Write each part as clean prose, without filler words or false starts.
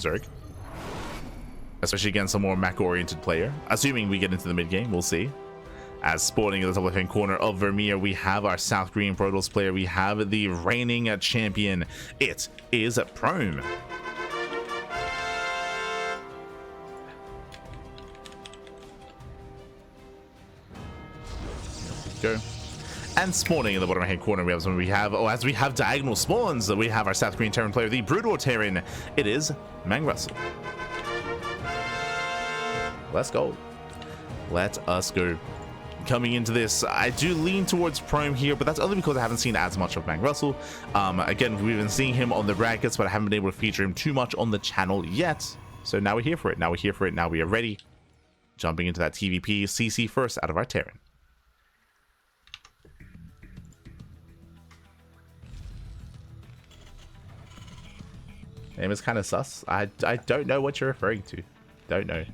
Zerg. Especially against a more mech-oriented player. Assuming we get into the mid-game, we'll see. As spawning in the top left-hand corner of Vermeer, we have our South Korean Protoss player. We have the reigning champion. It is Prome. Go. And spawning in the bottom right hand corner, as we have diagonal spawns, we have our South Korean Terran player, the Broodwar Terran. It is MANGRUSL. Let's go. Let us go. Coming into this, I do lean towards Prome here, but that's only because I haven't seen as much of MANGRUSL. Again, we've been seeing him on the brackets, but I haven't been able to feature him too much on the channel yet. So now we're here for it. Now we are ready. Jumping into that TVP, CC first out of our Terran. Name is kind of sus. I don't know what you're referring to. Don't know.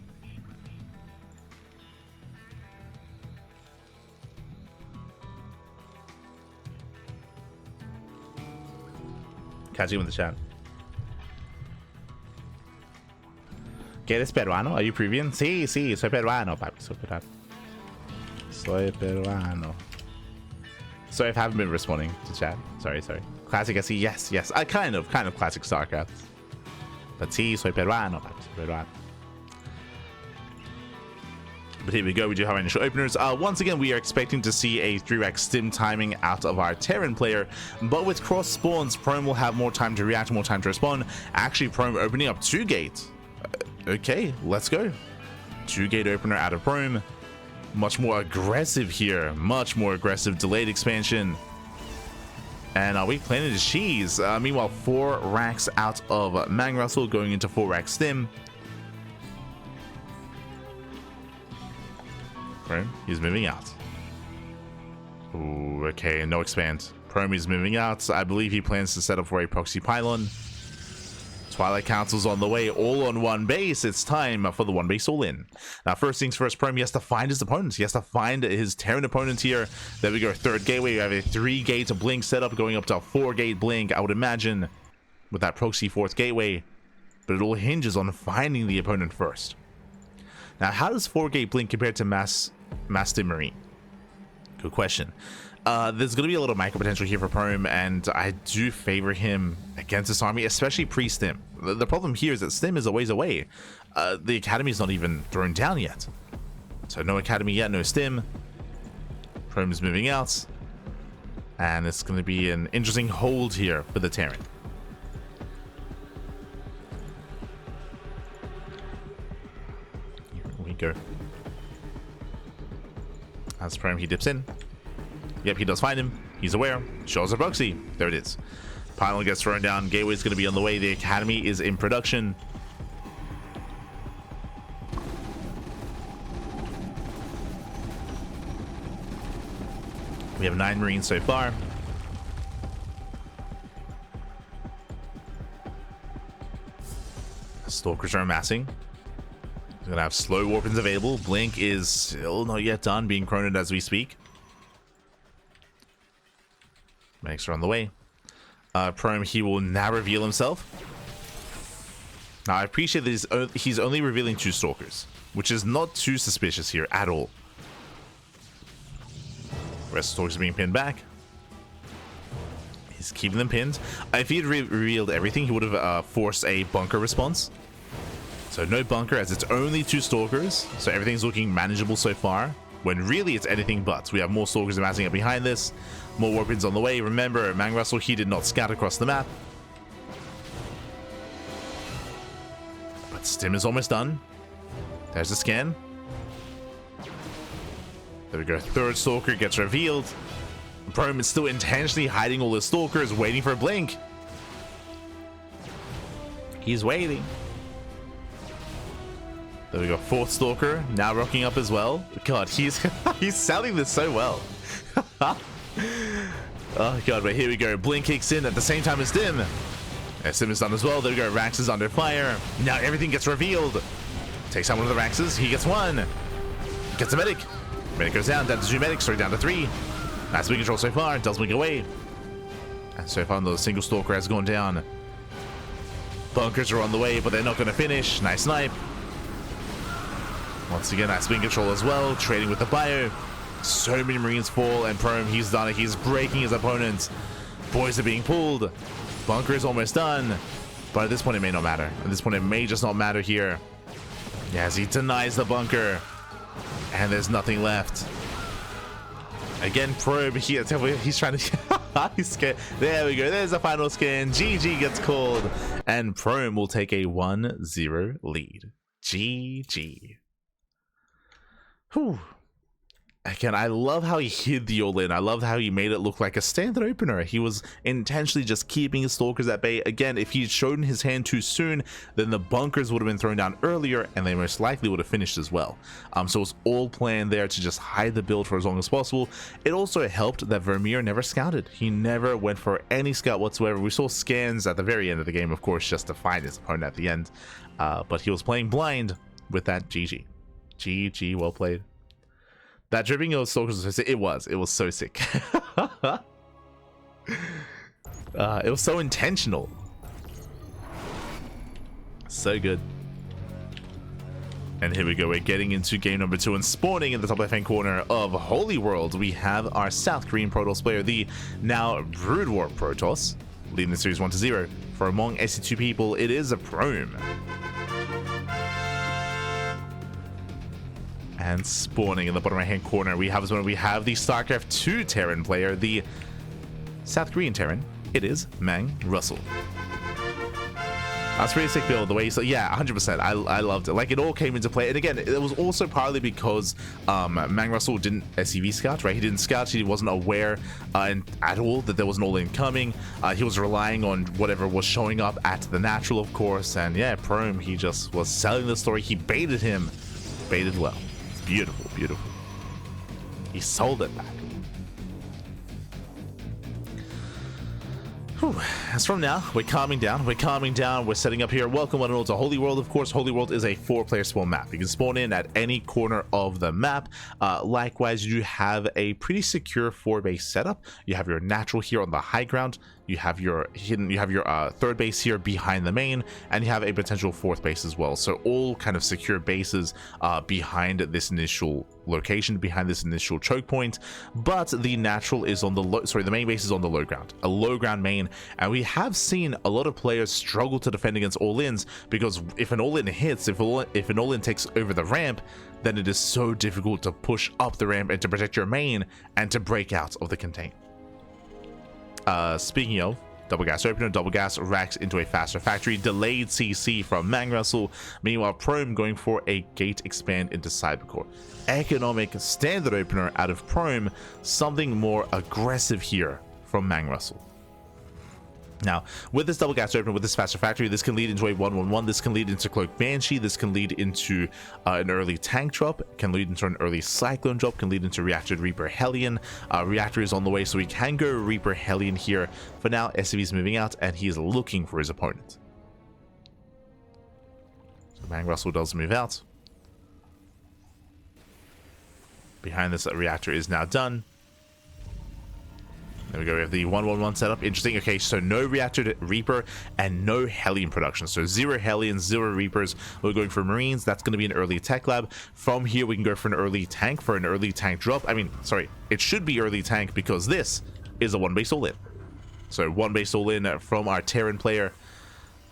Catch you in the chat. ¿Que eres peruano? Are you Peruvian? Sí, soy peruano, papi. Soy peruano. Sorry if I haven't been responding to chat. Sorry. Classic SE, yes. I kind of classic StarCraft. But sí, soy peruano, papi. Soy peruano. But here we go, we do have our initial openers. Once again, we are expecting to see a 3x stim timing out of our Terran player, but with cross spawns, Prome will have more time to react, more time to respond. Actually, Prome opening up 2 gates. Okay, let's go. 2 gate opener out of Prome. Much more aggressive here, much more aggressive. Delayed expansion. And we planted his cheese. Meanwhile, 4 racks out of MANGRUSL going into 4 rack stim. He's moving out. Ooh, okay, no expand. Prome is moving out. I believe he plans to set up for a proxy pylon. Twilight Council's on the way, all on one base. It's time for the one base all in. Now, first things first, Prome, he has to find his opponents. He has to find his Terran opponent here. There we go, 3rd gateway. We have a 3-gate blink setup going up to a 4-gate blink, I would imagine, with that proxy 4th gateway. But it all hinges on finding the opponent first. Now, how does 4-gate blink compare to Master Marine? Good question. There's going to be a little micro potential here for Prome, and I do favor him against this army, especially pre-stim. The problem here is that stim is a ways away. The academy is not even thrown down yet. So no academy yet, no stim. Prome is moving out. And it's going to be an interesting hold here for the Terran. Here we go. As Prome, he dips in. Yep, he does find him. He's aware. Shows a proxy. There it is. Pylon gets thrown down. Gateway's going to be on the way. The academy is in production. We have 9 Marines so far. Stalkers are amassing. He's going to have slow weapons available. Blink is still not yet done, being chroned as we speak. Medics are on the way. Prome, he will now reveal himself. Now, I appreciate that he's only revealing 2 Stalkers, which is not too suspicious here at all. The rest of the Stalkers are being pinned back. He's keeping them pinned. If he had revealed everything, he would have forced a bunker response. So no bunker, as it's only 2 Stalkers. So everything's looking manageable so far, when really it's anything but. We have more Stalkers amassing up behind this. More weapons on the way. Remember, MANGRUSL, he did not scout across the map. But stim is almost done. There's the scan. There we go. 3rd Stalker gets revealed. Prome is still intentionally hiding all his Stalkers, waiting for a blink. He's waiting. There we go. 4th Stalker now rocking up as well. God, he's selling this so well. Oh god, but here we go. Blink kicks in at the same time as Stim. Stim is done as well. There we go. Rax is under fire. Now everything gets revealed. Takes out one of the Raxes. He gets 1. Gets a medic. Medic goes down to 2 medics. Straight down to 3. Nice wing control so far. Does wing away. And so far, the single Stalker has gone down. Bunkers are on the way, but they're not going to finish. Nice snipe. Once again, nice wing control as well. Trading with the bio. So many Marines fall, and Prome, he's done it. He's breaking his opponents. Boys are being pulled. Bunker is almost done. But at this point, it may not matter. At this point, it may just not matter here. As he denies the bunker. And there's nothing left. Again, Prome, he's trying to... he's scared. There we go. There's the final skin. GG gets called. And Prome will take a 1-0 lead. GG. Whew. Again, I love how he hid the all-in. I love how he made it look like a standard opener. He was intentionally just keeping his stalkers at bay. Again, if he'd shown his hand too soon, then the bunkers would have been thrown down earlier, and they most likely would have finished as well. So it was all planned there to just hide the build for as long as possible. It also helped that Vermeer never scouted. He never went for any scout whatsoever. We saw scans at the very end of the game, of course, just to find his opponent at the end. But he was playing blind with that. GG. GG, well played. That dripping of stalkers was so sick. It was so sick. It was so intentional. So good. And here we go. We're getting into game number 2, and spawning in the top left-hand corner of Holy World, we have our South Korean Protoss player, the now Brood War Protoss, leading the series 1-0. For among SC2 people, it is a Prome. And spawning in the bottom right-hand corner, we have the StarCraft 2 Terran player, the South Korean Terran. It is MANGRUSL. That's pretty sick build, the way so yeah, 100%. I loved it. Like, it all came into play. And again, it was also partly because MANGRUSL didn't SCV scout, right? He didn't scout. He wasn't aware at all that there was an all-in coming. He was relying on whatever was showing up at the natural, of course. And yeah, Prome, he just was selling the story. He baited him. Baited well. Beautiful, beautiful. He sold it back. Whew. As from now, we're calming down. We're setting up here. Welcome one and all to Holy World. Of course, Holy World is a 4-player spawn map. You can spawn in at any corner of the map. Likewise, you have a pretty secure 4-base setup. You have your natural here on the high ground. You have your hidden, you have your third base here behind the main, and you have a potential 4th base as well. So all kind of secure bases behind this initial location, behind this initial choke point. But the natural is on the the main base is on the low ground, a low ground main, and we have seen a lot of players struggle to defend against all-ins, because if an all-in hits, if an all-in takes over the ramp, then it is so difficult to push up the ramp and to protect your main and to break out of the contain. Speaking of, double gas opener, double gas racks into a faster factory, delayed CC from MANGRUSL. Meanwhile, Prome going for a gate expand into Cybercore. Economic standard opener out of Prome, something more aggressive here from MANGRUSL. Now, with this double gas opener, with this faster factory, this can lead into a 1-1-1. This can lead into Cloak Banshee. This can lead into an early tank drop. Can lead into an early Cyclone drop. Can lead into Reactor Reaper Hellion. Reactor is on the way, so we can go Reaper Hellion here. For now, SCV is moving out, and he is looking for his opponent. So MANGRUSL does move out. Behind this, Reactor is now done. There we go, we have the 1-1-1 setup. Interesting. Okay, so no Reactor Reaper and no Hellion production. So 0 Hellions, 0 Reapers. We're going for Marines. That's going to be an early tech lab. From here, we can go for an early tank, drop. I mean, sorry, it should be early tank because this is a 1-base all-in. So 1-base all-in from our Terran player.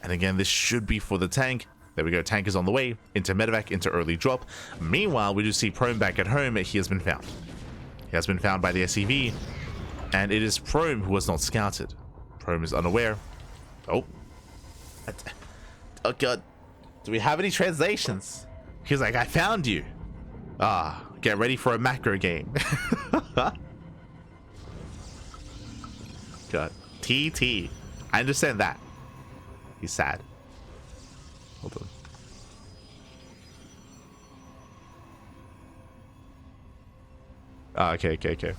And again, this should be for the tank. There we go, tank is on the way, into medevac, into early drop. Meanwhile, we do see Prome back at home. He has been found. He has been found by the SCV. And it is Prome who was not scouted. Prome is unaware. Oh. Oh god. Do we have any translations? He's like, I found you. Ah, get ready for a macro game. God. TT. I understand that. He's sad. Hold on. Okay.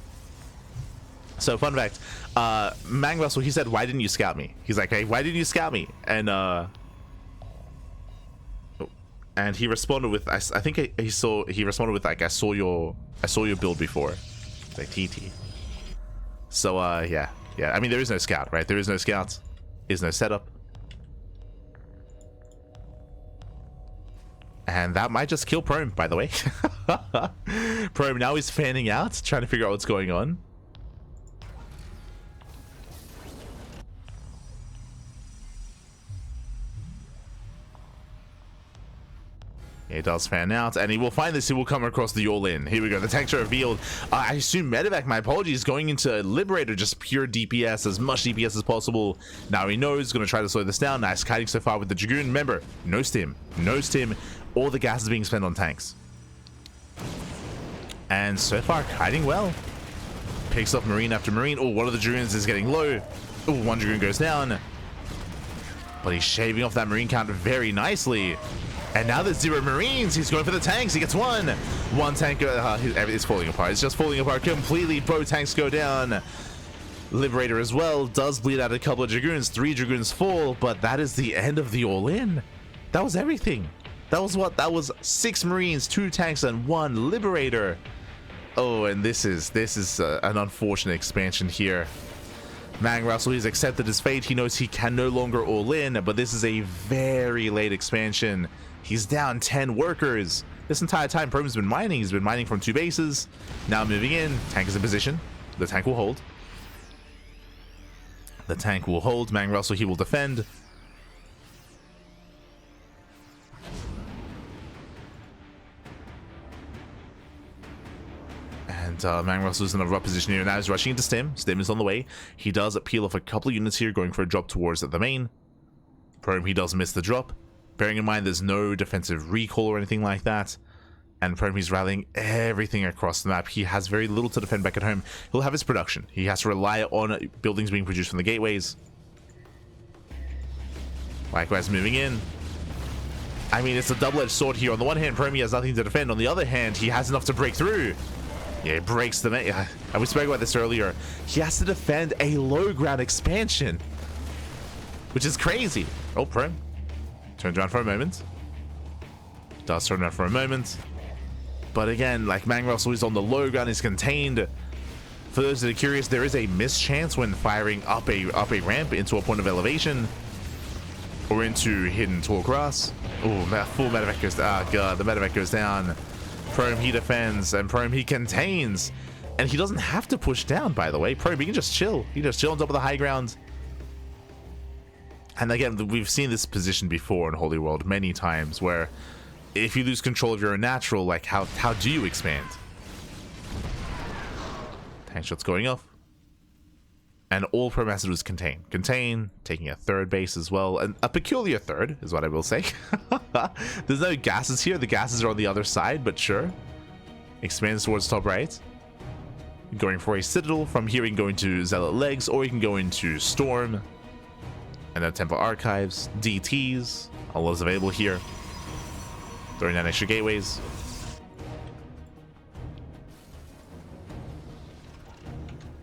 So, fun fact, MANGRUSL, he said, why didn't you scout me? He's like, hey, why didn't you scout me? And he responded with, I think he responded with, like, I saw your build before. Like, TT. So, yeah. I mean, there is no scout, right? There is no scout. There's no setup. And that might just kill Prome, by the way. Prome now is fanning out, trying to figure out what's going on. He does fan out, and he will find this. He will come across the all-in. Here we go. The tanks are revealed. I assume Medevac, my apologies, going into Liberator, just pure DPS, as much DPS as possible. Now he knows he's going to try to slow this down. Nice kiting so far with the Dragoon. Remember, no stim. No stim. All the gas is being spent on tanks. And so far, kiting well. Picks up Marine after Marine. Oh, one of the Dragoons is getting low. Oh, one Dragoon goes down. But he's shaving off that Marine count very nicely. And now there's 0 Marines. He's going for the tanks. He gets one. One tank. Everything's falling apart. It's just falling apart completely. Both tanks go down. Liberator as well does bleed out a couple of Dragoons. 3 Dragoons fall, but that is the end of the all-in. That was everything. That was what? That was 6 Marines, 2 tanks, and 1 Liberator. Oh, and this is an unfortunate expansion here. MANGRUSL, he's accepted his fate. He knows he can no longer all-in, but this is a very late expansion. He's down 10 workers. This entire time, Prome's been mining. He's been mining from 2 bases. Now moving in. Tank is in position. The tank will hold. The tank will hold. MANGRUSL, he will defend. And MANGRUSL is in a rough position here. Now he's rushing into Stim. Stim is on the way. He does peel off a couple of units here, going for a drop towards the main. Prome, he does miss the drop. Bearing in mind there's no defensive recall or anything like that. And Prome, he's rallying everything across the map. He has very little to defend back at home. He'll have his production. He has to rely on buildings being produced from the gateways. Likewise, moving in. I mean, it's a double-edged sword here. On the one hand, Prome has nothing to defend. On the other hand, he has enough to break through. Yeah, he breaks the... And we spoke about this earlier. He has to defend a low-ground expansion, which is crazy. Oh, Prome turns around for a moment. Does turn around for a moment. But again, like MANGRUSL is on the low ground, is contained. For those that are curious, there is a mischance when firing up a ramp into a point of elevation or into hidden tall grass. Oh, full medevac goes down. Oh god, the medevac goes down. Prome, he defends, and Prome, he contains. And he doesn't have to push down, by the way. Prome, he can just chill. He just chill on top of the high ground. And again, we've seen this position before in Holy World many times, where if you lose control of your own natural, like how do you expand? Tank shots going off. And all Prome has to do is contain. Contain, taking a 3rd base as well. And a peculiar 3rd is what I will say. There's no gases here. The gases are on the other side, but sure. Expands towards top right. Going for a Citadel. From here, you can go into Zealot Legs, or you can go into Storm. And then Temple Archives, DTs, all is available here. Throwing down extra gateways.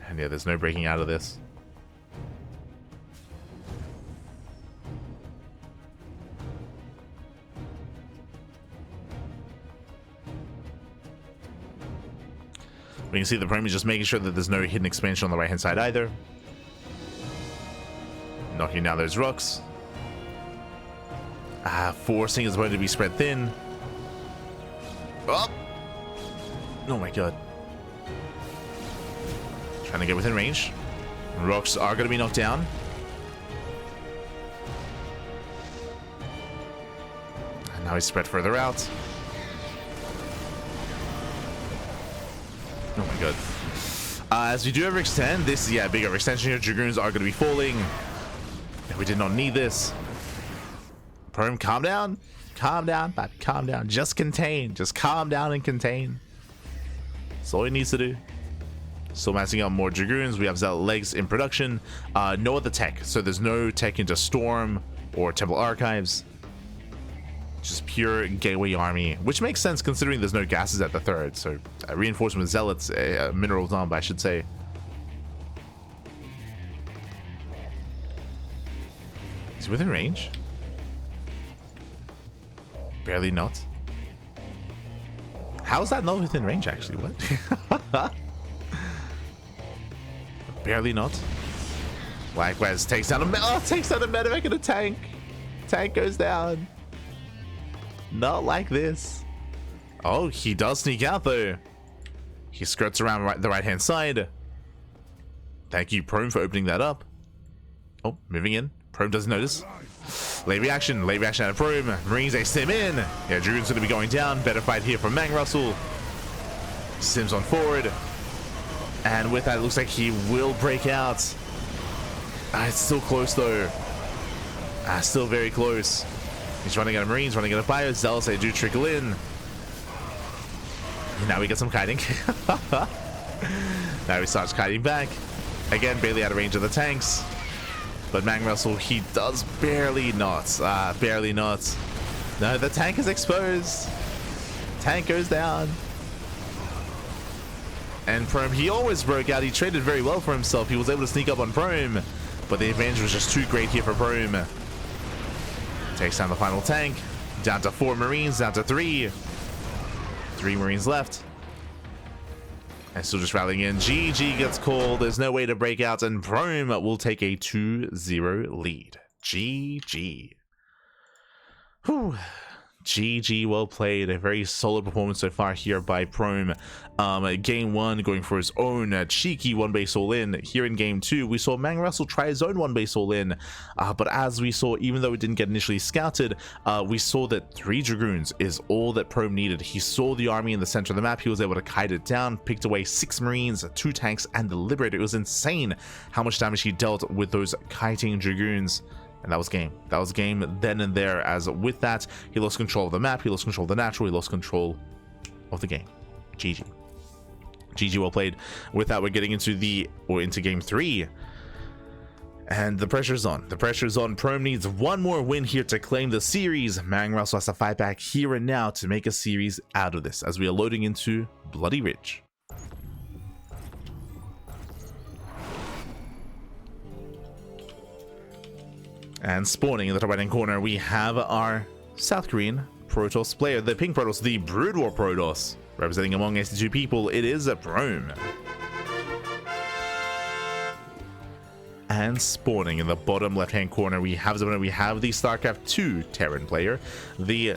And yeah, there's no breaking out of this. We can see the Prome is just making sure that there's no hidden expansion on the right hand side either. Knocking down those rocks. Forcing is going to be spread thin. Oh! Oh my god. Trying to get within range. Rocks are going to be knocked down. And now he's spread further out. Oh my god. As we do overextend, this is, yeah, big overextension here. Dragoons are going to be falling. We did not need this. Prome, calm down. Calm down, but calm down. Just contain. Just calm down and contain. That's all he needs to do. Still massing out more Dragoons. We have Zealot Legs in production. No other tech. So there's no tech into Storm or Temple Archives. Just pure Gateway Army. Which makes sense considering there's no gases at the 3rd. So reinforcement with Zealots, Mineral Dump, I should say. Is he within range? Barely not. How is that not within range, actually? What? Barely not. Likewise, takes down a medevac and a tank. Tank goes down. Not like this. Oh, he does sneak out though. He skirts around the right-hand side. Thank you, Prome, for opening that up. Oh, moving in. Prome doesn't notice. Late reaction out of Prome. Marines, they sim in. Yeah, Dragoon's gonna be going down. Better fight here from MANGRUSL. Sims on forward. And with that, it looks like he will break out. It's still close though. Still very close. He's running out of Marines, running out of Bio. Zealots, they do trickle in. Now we get some kiting. Now he starts kiting back. Again, barely out of range of the tanks. But MANGRUSL, he does barely not. Barely not. No, the tank is exposed. Tank goes down. And Prome, he always broke out. He traded very well for himself. He was able to sneak up on Prome. But the advantage was just too great here for Prome. Takes down the final tank. Down to 4 Marines, down to 3. 3 Marines left. And still just rallying in. GG gets called. There's no way to break out. And Prome will take a 2-0 lead. GG. Whew. GG, well played. A very solid performance so far here by Prome. Game 1 going for his own cheeky one base all in. Here in game 2, we saw MANGRUSL try his own one base all in. But as we saw, even though it didn't get initially scouted, we saw that 3 Dragoons is all that Prome needed. He saw the army in the center of the map. He was able to kite it down, picked away 6 Marines, 2 tanks, and the Liberator. It was insane how much damage he dealt with those kiting Dragoons. And that was game. That was game then and there, as with that, he lost control of the map, he lost control of the natural, he lost control of the game. GG. GG, well played. With that, we're getting into game 3. And the pressure's on. The pressure's on. Prome needs one more win here to claim the series. MANGRUSL has to fight back here and now to make a series out of this, as we are loading into Bloody Ridge. And spawning in the top right hand corner, we have our South Korean Protoss player, the pink Protoss, the Brood War Protoss. Representing among 82 people, it is a Prome. And spawning in the bottom left hand corner, we have the StarCraft 2 Terran player, the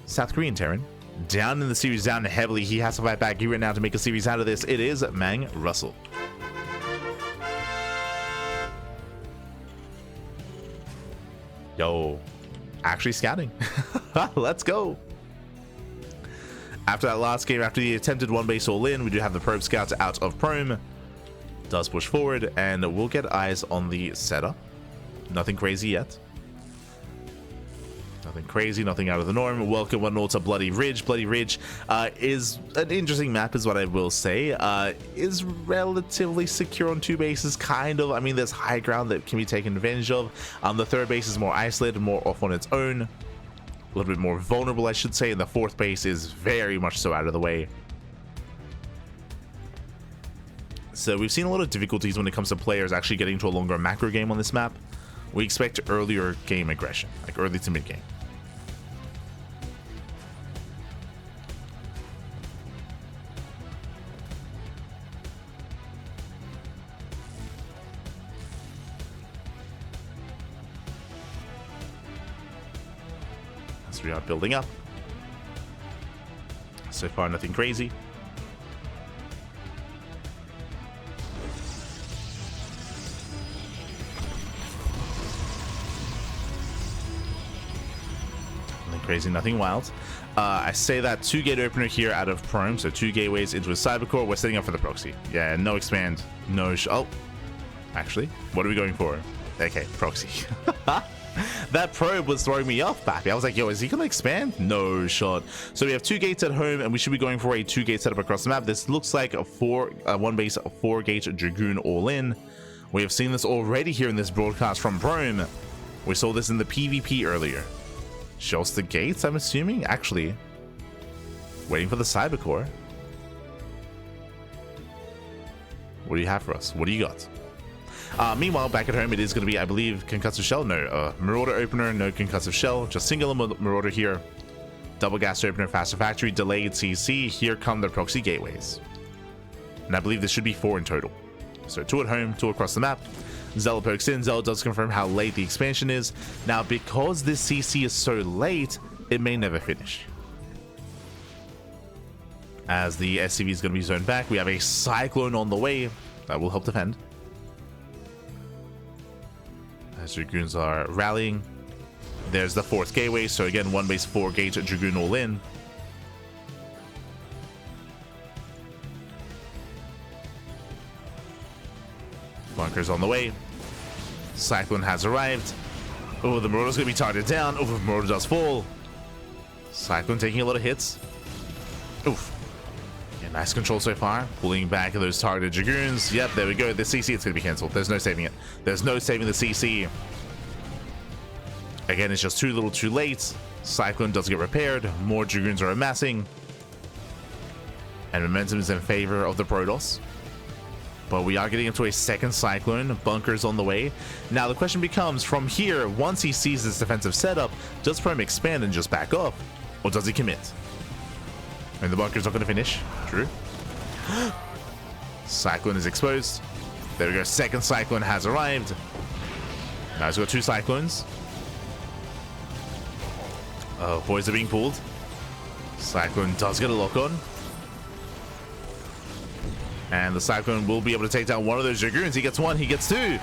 South Korean Terran. Down in the series, down heavily. He has to fight back here and now to make a series out of this. It is MANGRUSL. Yo, actually scouting. Let's go. After that last game, after the attempted one base all in, we do have the probe scouts out of Prome. Does push forward, and we'll get eyes on the setup. Nothing crazy yet. Nothing crazy, nothing out of the norm. Welcome one all to Bloody Ridge. Bloody Ridge is an interesting map, is what I will say. Is relatively secure on 2 bases, kind of. I mean, there's high ground that can be taken advantage of. The 3rd base is more isolated, more off on its own. A little bit more vulnerable, I should say. And the 4th base is very much so out of the way. So we've seen a lot of difficulties when it comes to players actually getting into a longer macro game on this map. We expect earlier game aggression, like early to mid game. We are building up. So far, nothing crazy. Nothing crazy, nothing wild. I say that 2-gate opener here out of Prome, so 2 gateways into a cybercore. We're setting up for the proxy. Yeah, no expand, no oh, actually, what are we going for? Okay, proxy. That probe was throwing me off, Bappy. I was like, yo, is he gonna expand? No shot. So we have 2 gates at home, and we should be going for a 2-gate setup across the map. This looks like a 1 base 4-gate Dragoon all in. We have seen this already here in this broadcast from Prome. We saw this in the PvP earlier. Shows the gates, I'm assuming. Actually, waiting for the cybercore. What do you have for us? What do you got? Meanwhile, back at home, it is going to be, I believe, concussive shell. No, marauder opener, no concussive shell, just singular marauder here. Double gas opener, faster factory, delayed CC. Here come the proxy gateways, and I believe this should be 4 in total. So 2 at home, 2 across the map. Zella pokes in. Zella does confirm how late the expansion is. Now, because this CC is so late, it may never finish. As the SCV is going to be zoned back, we have a Cyclone on the way that will help defend. As Dragoons are rallying. There's the 4th gateway, so again, 1 base 4 gate Dragoon all in. Bunkers on the way. Cyclone has arrived. Oh, the Marauder's going to be targeted down. Oh, the Marauder does fall. Cyclone taking a lot of hits. Oof. Yeah, nice control so far. Pulling back those targeted Dragoons. Yep, there we go. The CC, it's going to be cancelled. There's no saving it. There's no saving the CC. Again, it's just too little too late. Cyclone does get repaired. More Dragoons are amassing. And momentum is in favor of the Protoss. But we are getting into a 2nd Cyclone. Bunkers on the way. Now the question becomes, from here, once he sees this defensive setup, does prome expand and just back up? Or does he commit? And the bunkers are going to finish. True. Cyclone is exposed. There we go. 2nd Cyclone has arrived. Now he's got 2 Cyclones. Boys are being pulled. Cyclone does get a lock on. And the Cyclone will be able to take down one of those Dragoons. He gets 1, he gets 2.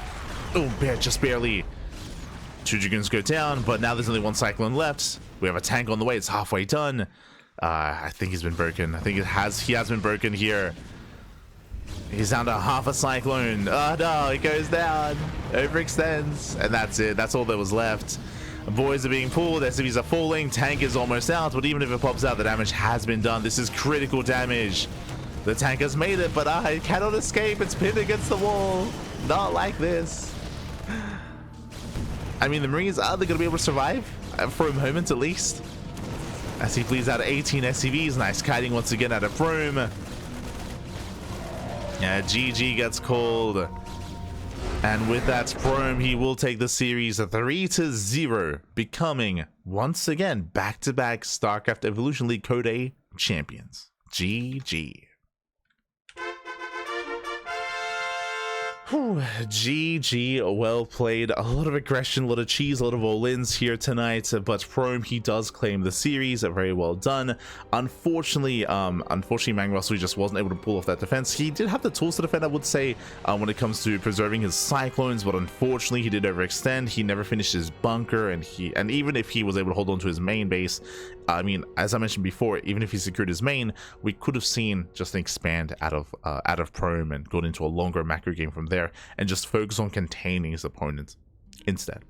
Oh, just barely. 2 Dragoons go down, but now there's only 1 Cyclone left. We have a tank on the way. It's halfway done. I think he's been broken. I think he has been broken here. He's down to half a Cyclone. Oh no, it goes down. Overextends. And that's it. That's all that was left. Boys are being pulled. SCVs are falling. Tank is almost out, but even if it pops out, the damage has been done. This is critical damage. The tank has made it, but I cannot escape. It's pinned against the wall. Not like this. I mean, the Marines, are they going to be able to survive? For a moment, at least. As he bleeds out 18 SCVs. Nice kiting once again out of prome. Yeah, GG gets called. And with that prome, he will take the series 3-0, becoming, once again, back-to-back StarCraft Evolution League Code A champions. GG. Whew, GG, well played. A lot of aggression, a lot of cheese, a lot of all-ins here tonight, but prome, he does claim the series. Very well done. Unfortunately, MANGRUSL just wasn't able to pull off that defense. He did have the tools to defend, I would say, when it comes to preserving his Cyclones, but unfortunately, he did overextend. He never finished his bunker, and even if he was able to hold on to his main base, I mean, as I mentioned before, even if he secured his main, we could have seen just an expand out of prome and gone into a longer macro game from there and just focus on containing his opponent instead.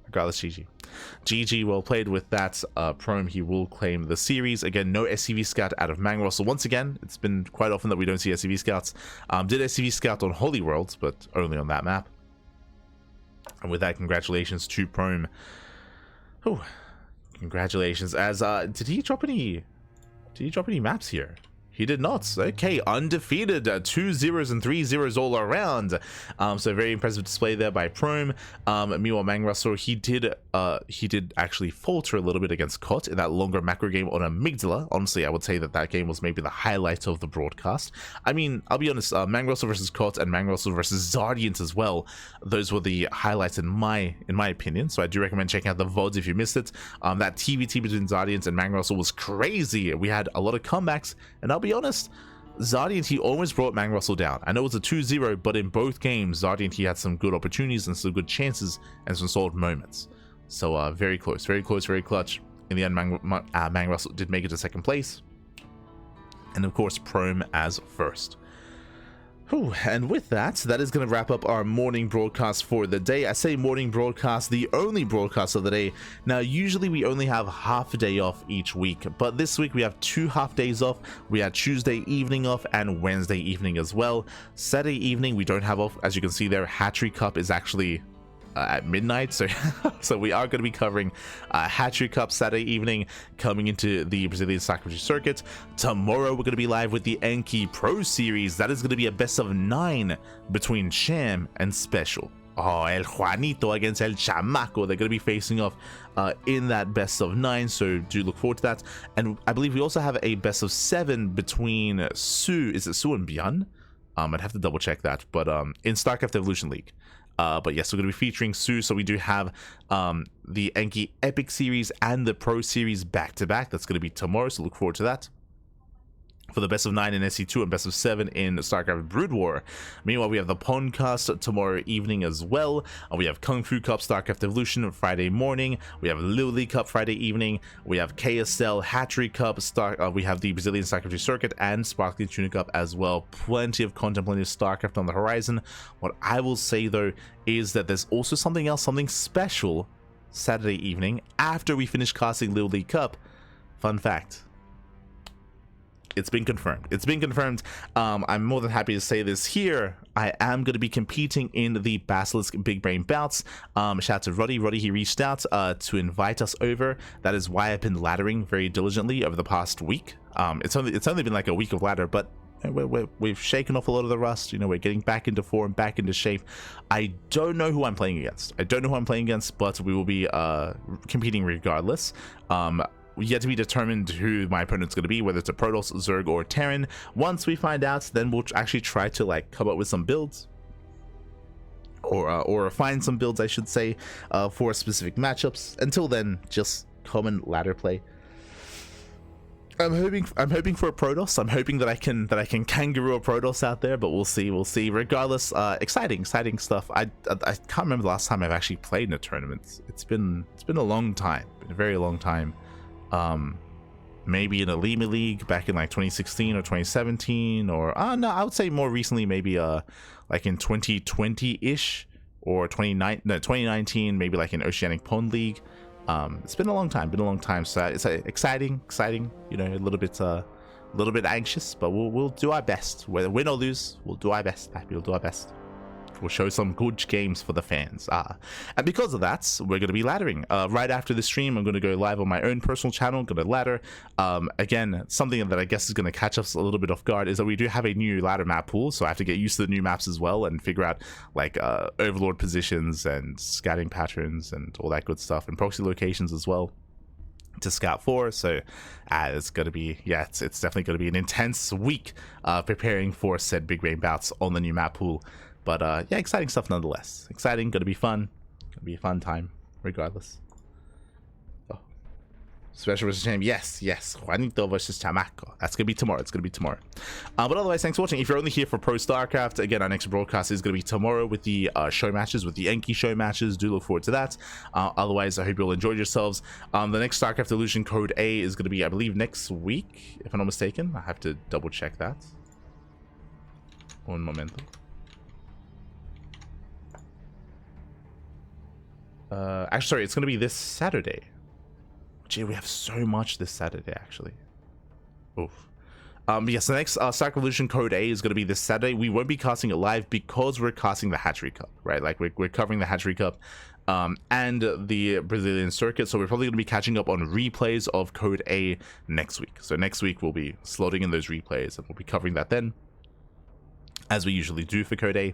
Regardless, GG, well played. With that prome, he will claim the series. Again, no SCV scout out of MANGRUSL. Once again, it's been quite often that we don't see SCV scouts. Did SCV scout on Holy Worlds, but only on that map. And with that, congratulations to prome. Oh, congratulations. As did he drop any maps here? He did not. Okay, undefeated, 2 0s and 3 0s all around. So very impressive display there by prome. Meanwhile, MANGRUSL, he did actually falter a little bit against Kot in that longer macro game on Amygdala. Honestly, I would say that game was maybe the highlight of the broadcast. I mean, I'll be honest, MANGRUSL versus Kot and MANGRUSL versus Zardiant as well. Those were the highlights in my opinion. So I do recommend checking out the VODs if you missed it. That TvT between Zardiant and MANGRUSL was crazy. We had a lot of comebacks, and I'll be honest, Zardiant, he almost brought MANGRUSL down. I know it's a 2-0, but in both games, Zardiant, he had some good opportunities and some good chances and some solid moments. So very close, very clutch. In the end, MANGRUSL did make it to 2nd place. And of course, prome as 1st. Whew, and with that, that is going to wrap up our morning broadcast for the day. I say morning broadcast, the only broadcast of the day. Now, usually we only have half a day off each week, but this week we have 2 half days off. We had Tuesday evening off and Wednesday evening as well. Saturday evening we don't have off. As you can see there, Hatchery Cup is actually at midnight, so we are going to be covering Hatchery Cup Saturday evening, coming into the Brazilian Sacramento circuit. Tomorrow we're going to be live with the CranKy Pro Series. That is going to be a best of 9 between Sham and Special. Oh, El Juanito against El Chamaco. They're going to be facing off in that best of 9, so do look forward to that. And I believe we also have a best of 7 between Su and Bian? I'd have to double check that, but in StarCraft Evolution League. But yes, we're going to be featuring Sue. So we do have the Enki Epic Series and the Pro Series back to back. That's going to be tomorrow, so look forward to that. For the best of 9 in SC2 and best of 7 in StarCraft Brood War. Meanwhile, we have the Pondcast tomorrow evening as well. We have Kung Fu Cup StarCraft Evolution Friday morning. We have Little League Cup Friday evening. We have KSL Hatchery Cup. We have the Brazilian StarCraft Circuit and Sparkling Tuna Cup as well. Plenty of content, plenty of StarCraft on the horizon. What I will say though is that there's also something else, something special Saturday evening after we finish casting Little League Cup. Fun fact. It's been confirmed. It's been confirmed. I'm more than happy to say this here. I am going to be competing in the Basilisk Big Brain Bouts. Shout out to Roddy. Roddy, he reached out to invite us over. That is why I've been laddering very diligently over the past week. It's only been like a week of ladder, but we've shaken off a lot of the rust. You know, we're getting back into form, back into shape. I don't know who I'm playing against. But we will be competing regardless. Yet to be determined who my opponent's going to be, whether it's a Protoss, Zerg, or Terran. Once we find out, then we'll actually try to like come up with some builds, or find some builds, I should say, for specific matchups. Until then, just common ladder play. I'm hoping for a Protoss. I'm hoping that I can kangaroo a Protoss out there, but we'll see. Regardless, exciting stuff. I can't remember the last time I've actually played in a tournament. It's been a long time, a very long time. Maybe in a Lima League back in like 2016 or 2017, or no, I would say more recently, maybe like in 2020-ish or 2019, maybe like in Oceanic Pond League. It's been a long time, so it's exciting, you know, a little bit anxious, but we'll do our best. Whether win or lose, we'll do our best. We'll do our best. We'll show some good games for the fans. And because of that, we're going to be laddering. Right after the stream, I'm going to go live on my own personal channel. I'm going to ladder. Again, something that I guess is going to catch us a little bit off guard is that we do have a new ladder map pool, so I have to get used to the new maps as well and figure out like overlord positions and scouting patterns and all that good stuff, and proxy locations as well to scout for. So it's gonna be, it's definitely gonna be an intense week preparing for said Big Brain Bouts on the new map pool. But yeah, exciting stuff nonetheless. Exciting, gonna be fun. Gonna be a fun time, regardless. Oh. Special versus Champ, yes. Juanito versus Chamaco. That's gonna be tomorrow. But otherwise, thanks for watching. If you're only here for Pro StarCraft, again, our next broadcast is gonna be tomorrow with the show matches, with the Enki show matches. Do look forward to that. Otherwise, I hope you'll enjoy yourselves. The next StarCraft Evolution Code A is gonna be, I believe, next week, if I'm not mistaken. I have to double check that. Un momento. Actually, sorry, it's gonna be this Saturday. Gee, we have so much this Saturday, actually. Oof. Yes, the next StarCraft Evolution Code A is gonna be this Saturday. We won't be casting it live because we're casting the Hatchery Cup, right? Like we're covering the Hatchery Cup and the Brazilian circuit, so we're probably gonna be catching up on replays of Code A next week. So next week we'll be slotting in those replays, and we'll be covering that then, as we usually do for Code A.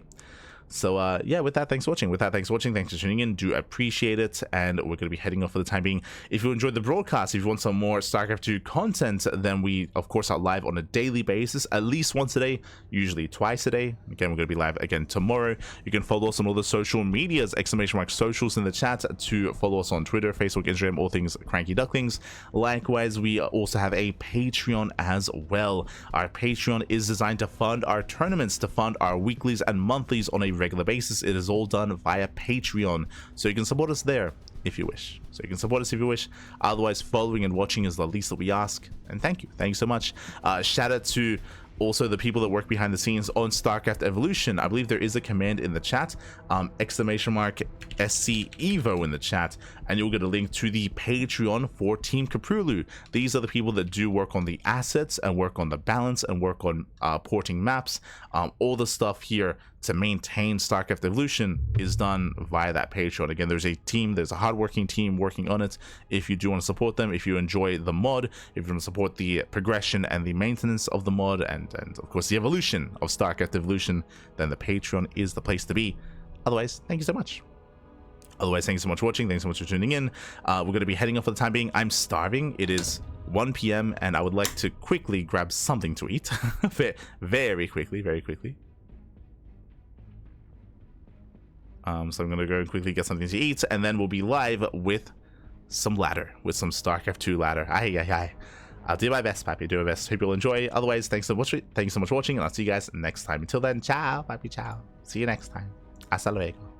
So yeah, with that, thanks for watching. Thanks for tuning in. Do appreciate it, and we're going to be heading off for the time being. If you enjoyed the broadcast, if you want some more StarCraft 2 content, then we of course are live on a daily basis, at least once a day, usually twice a day. Again, we're going to be live again tomorrow. You can follow us on all the social medias, !socials in the chat, to follow us on Twitter, Facebook, Instagram, all things CranKy Ducklings. Likewise, we also have a Patreon as well. Our Patreon is designed to fund our tournaments, to fund our weeklies and monthlies on a regular basis. It is all done via Patreon, so you can support us there if you wish. Otherwise, following and watching is the least that we ask, and thank you so much. Shout out to also the people that work behind the scenes on StarCraft Evolution. I believe there is a command in the chat, !SC Evo in the chat, and you'll get a link to the Patreon for Team Kaprulu. These are the people that do work on the assets and work on the balance and work on porting maps. All the stuff here to maintain StarCraft Evolution is done via that Patreon. Again, there's a hardworking team working on it. If you do want to support them, if you enjoy the mod, if you want to support the progression and the maintenance of the mod, and of course the evolution of StarCraft Evolution, then the Patreon is the place to be. Otherwise, thank you so much. Thanks so much for watching. Thanks so much for tuning in. We're going to be heading off for the time being. I'm starving. It is 1 p.m. and I would like to quickly grab something to eat. very quickly. So I'm gonna go and quickly get something to eat, and then we'll be live with some ladder, with some StarCraft 2 ladder. I'll do my best, Pappy. Do my best. Hope you'll enjoy. Otherwise, thanks so much for watching, and I'll see you guys next time. Until then, ciao, Pappy, ciao. See you next time. Hasta luego.